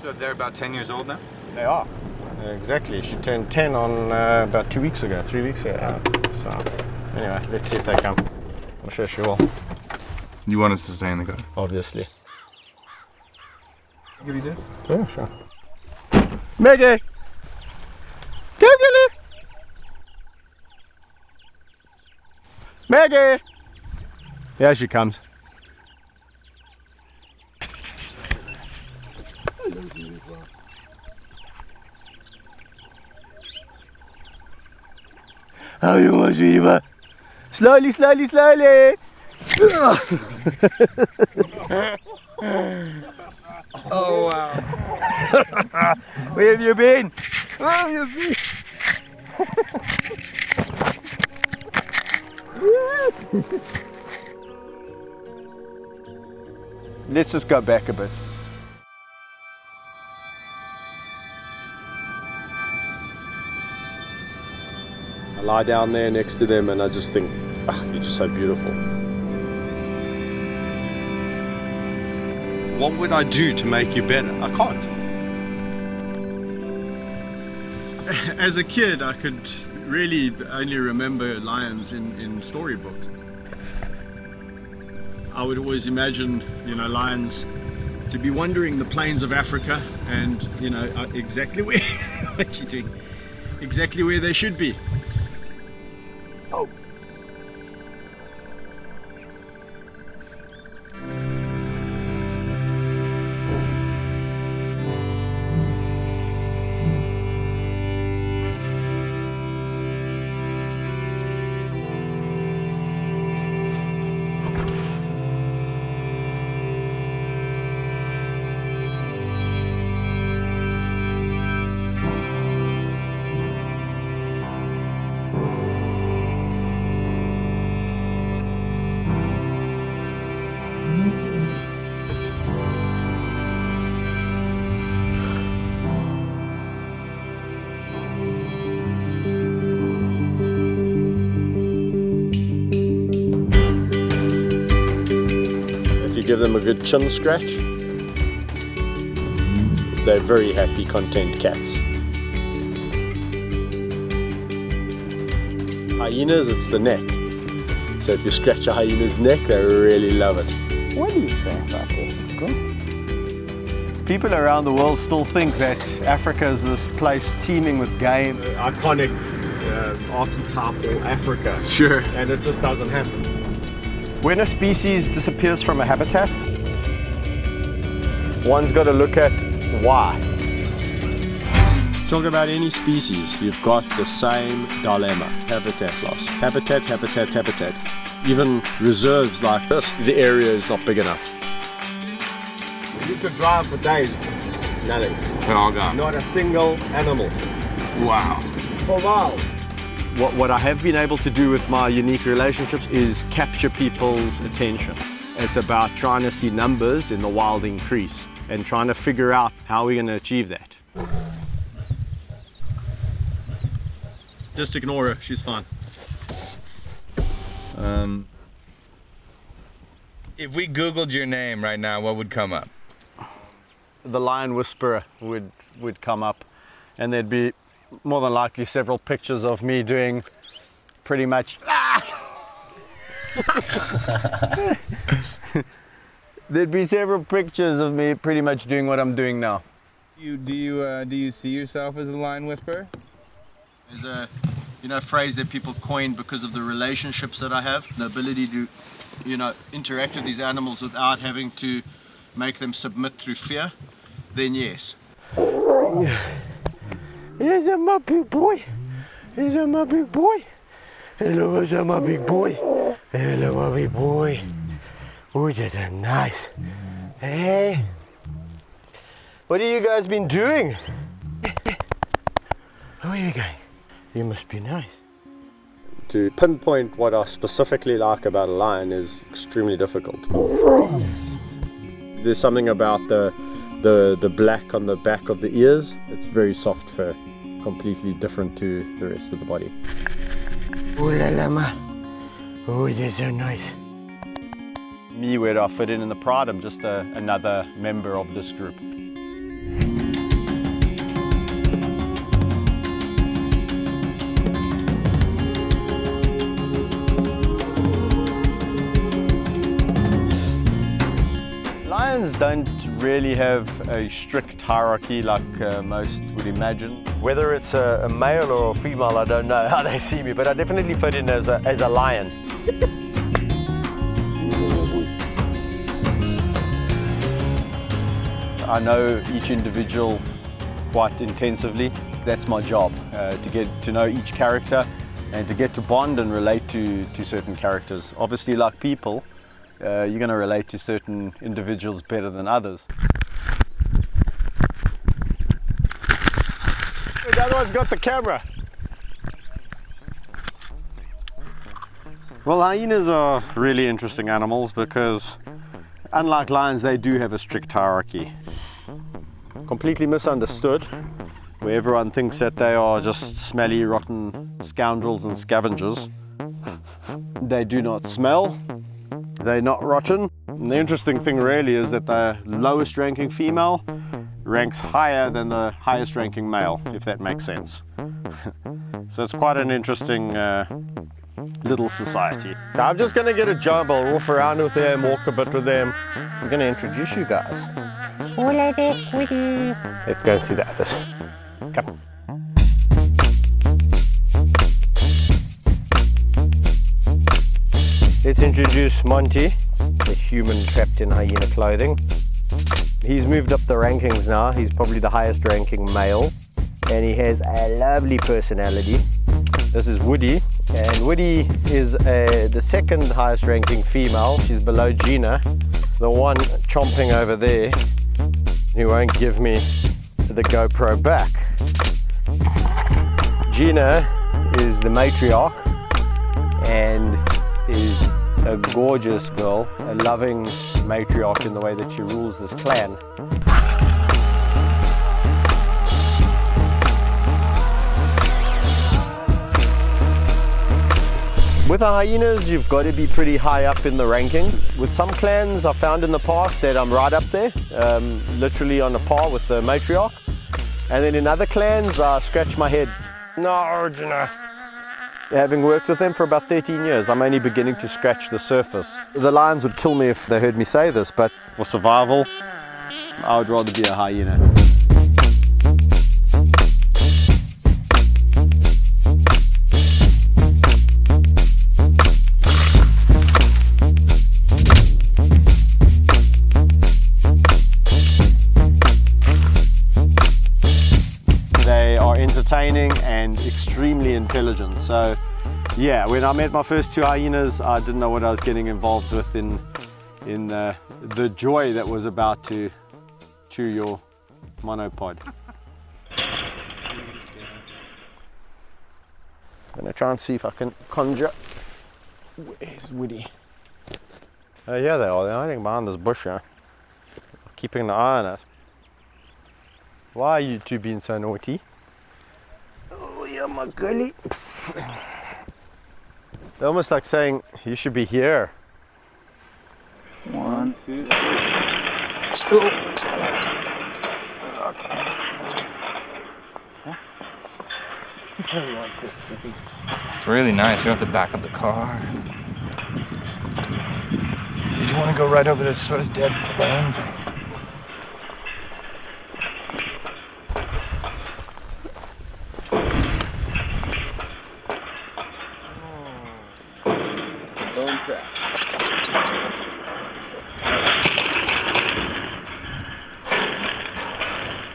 So they're about 10 years old now? They are. Exactly. She turned 10 on about 3 weeks ago. So anyway, let's see if they come. I'm sure she will. You want us to stay in the car? Obviously. Give you this? Yeah, sure. Maggie! Come get it! Maggie! Here she comes. How you want, sweetie pie? Slowly, slowly, slowly! Oh wow! Where have you been? Where have you been? Let's just go back a bit. I lie down there next to them and I just think, you're just so beautiful. What would I do to make you better? I can't. As a kid, I could really only remember lions in storybooks. I would always imagine, lions to be wandering the plains of Africa and, exactly where, what you doing? Exactly where they should be. Oh. Give them a good chin scratch. They're very happy, content cats. Hyenas, it's the neck. So if you scratch a hyena's neck, they really love it. What do you say about that? People around the world still think that Africa is this place teeming with game. Iconic archetypal Africa. Sure. And it just doesn't happen. When a species disappears from a habitat, one's got to look at why. Talk about any species, you've got the same dilemma. Habitat loss. Habitat, habitat, habitat. Even reserves like this, the area is not big enough. You could drive for days, nothing. They're all gone. Not a single animal. Wow. For miles. What I have been able to do with my unique relationships is capture people's attention. It's about trying to see numbers in the wild increase and trying to figure out how we're going to achieve that. Just ignore her, she's fine. If we Googled your name right now, what would come up? The Lion Whisperer would come up, and there'd be more than likely several pictures of me doing pretty much there'd be several pictures of me pretty much doing what I'm doing now. Do you see yourself as a lion whisperer? There's a phrase that people coined because of the relationships that I have, the ability to interact with these animals without having to make them submit through fear, then yes. Here's my big boy. Here's my big boy. Hello, here's my big boy. Hello, my big boy. Oh, that's nice. Hey. What have you guys been doing? Where are you going? You must be nice. To pinpoint what I specifically like about a lion is extremely difficult. There's something about the black on the back of the ears. It's very soft fur, completely different to the rest of the body. Oh la la ma. Oh, they're so nice. Me, where do I fit in the pride? I'm just another member of this group. lions don't really have a strict hierarchy like most would imagine. Whether it's a male or a female, I don't know how they see me, but I definitely fit in as a lion. I know each individual quite intensively. That's my job, to get to know each character and to get to bond and relate to certain characters. Obviously, like people, you're going to relate to certain individuals better than others. The other one's got the camera. Well, hyenas are really interesting animals because, unlike lions, they do have a strict hierarchy. Completely misunderstood, where everyone thinks that they are just smelly, rotten scoundrels and scavengers. They do not smell, they're not rotten. And the interesting thing really is that the lowest ranking female ranks higher than the highest ranking male, if that makes sense. So it's quite an interesting little society. So I'm just going to get a job, I'll walk around with them, walk a bit with them. I'm going to introduce you guys. Let's go and see the others. Come. Let's introduce Monty, the human trapped in hyena clothing. He's moved up the rankings now. He's probably the highest ranking male, and he has a lovely personality. This is Woody, and Woody is the second highest ranking female. She's below Gina, the one chomping over there who won't give me the GoPro back. Gina is the matriarch and is a gorgeous girl, a loving matriarch in the way that she rules this clan. With the hyenas, you've got to be pretty high up in the ranking. With some clans, I've found in the past that I'm right up there, literally on a par with the matriarch. And then in other clans, I scratch my head. No, Gina. Having worked with them for about 13 years, I'm only beginning to scratch the surface. The lions would kill me if they heard me say this, but for survival, I would rather be a hyena. Entertaining and extremely intelligent. So yeah, when I met my first two hyenas, I didn't know what I was getting involved with in the joy that was about to chew your monopod. I'm gonna try and see if I can conjure. Where's Woody? Oh yeah, they are. They're hiding behind this bush, huh? Keeping an eye on us. Why are you two being so naughty? Oh yeah, my gully. They're almost like saying, you should be here. 1, 2, 3. It's really nice. You don't have to back up the car. You want to go right over this sort of dead plain.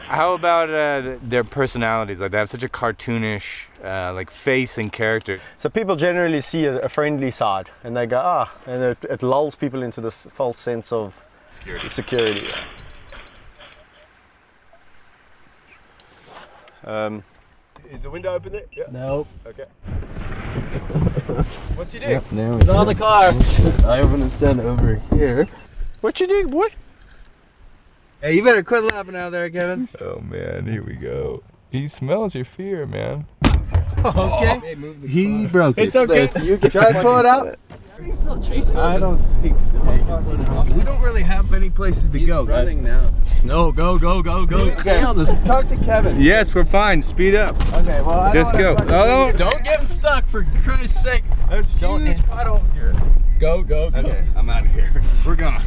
How about their personalities? Like they have such a cartoonish like face and character. So people generally see a friendly side and they go, ah, and it lulls people into this false sense of security. Is the window open there? Yeah. Nope. Okay. What's he do? Yep, it's on the car. I opened the stand over here. What you do, boy? Hey, you better quit laughing out there, Kevin. Oh man, here we go. He smells your fear, man. Okay. Oh, He broke it. It's okay. You can try to pull it out. Are you still chasing us? I don't think so. We don't really have many places to go. He's running now. No, go. Okay. Talk to Kevin. Yes, we're fine. Speed up. Okay, well, I just go. Oh, don't get him stuck, for Christ's sake. There's huge potholes here. Go. Okay, I'm out of here. We're gone.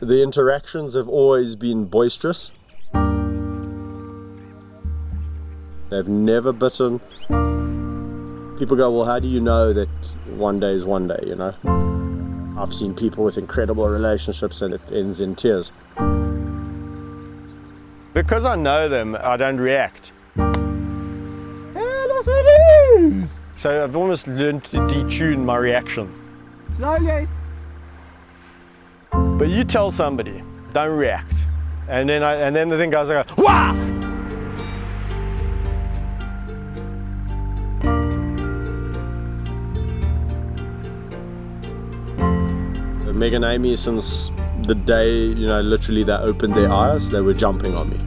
The interactions have always been boisterous. They've never bitten. People go, well, how do you know that one day is one day, you know? I've seen people with incredible relationships and it ends in tears. Because I know them, I don't react. So I've almost learned to detune my reactions. Slowly. But you tell somebody, don't react. And then the thing goes, I go, wah! Meg and Amy, since the day, you know, literally they opened their eyes, they were jumping on me.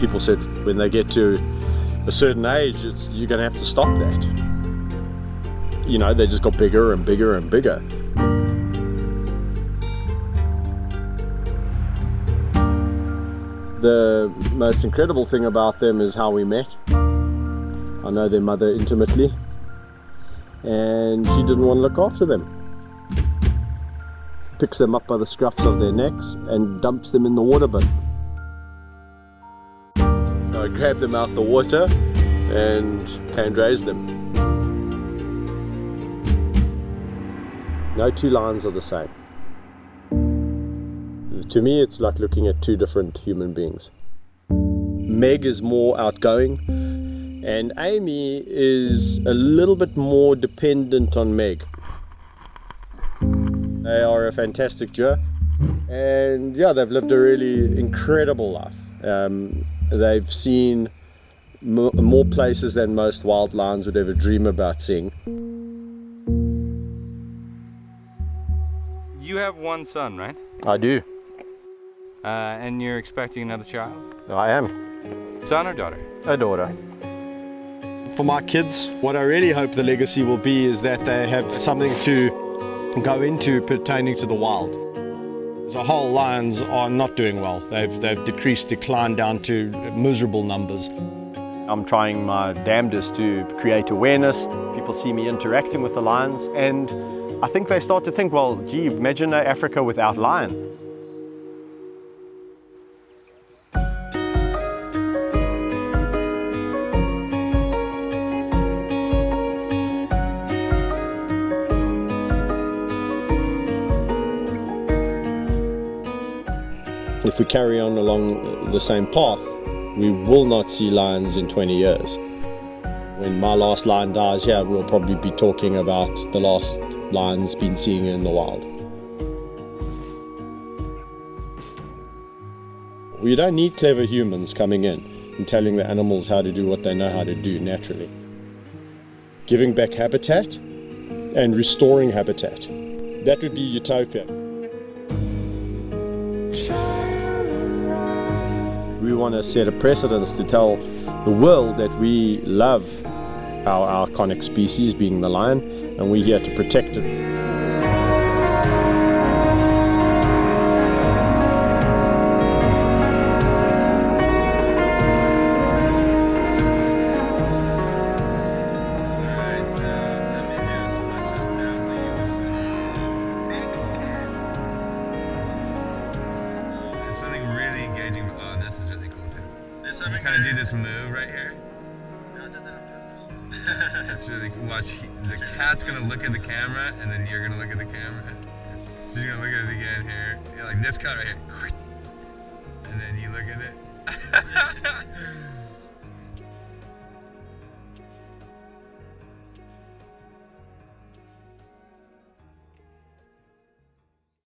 People said when they get to a certain age, you're going to have to stop that. You know, they just got bigger and bigger and bigger. The most incredible thing about them is how we met. I know their mother intimately, and she didn't want to look after them. Picks them up by the scruffs of their necks and dumps them in the water bin. I grab them out the water and hand raise them. No two lions are the same. To me, it's like looking at two different human beings. Meg is more outgoing, and Amy is a little bit more dependent on Meg. They are a fantastic duo, and yeah, they've lived a really incredible life. They've seen more places than most wild lions would ever dream about seeing. You have one son, right? I do. And you're expecting another child? I am. Son or daughter? A daughter. For my kids, what I really hope the legacy will be is that they have something to go into pertaining to the wild. As a whole, lions are not doing well. They've declined down to miserable numbers. I'm trying my damnedest to create awareness. People see me interacting with the lions, and I think they start to think, well, gee, imagine Africa without lion. If we carry on along the same path, we will not see lions in 20 years. When my last lion dies here, we'll probably be talking about the last lions been seen in the wild. We don't need clever humans coming in and telling the animals how to do what they know how to do naturally. Giving back habitat and restoring habitat. That would be utopia. We want to set a precedence to tell the world that we love our iconic species, being the lion, and we're here to protect it. You kind of do this move right here. It's really cool. Watch, the cat's gonna look at the camera, and then you're gonna look at the camera. She's gonna look at it again here. Yeah, like this cut right here. And then you look at it.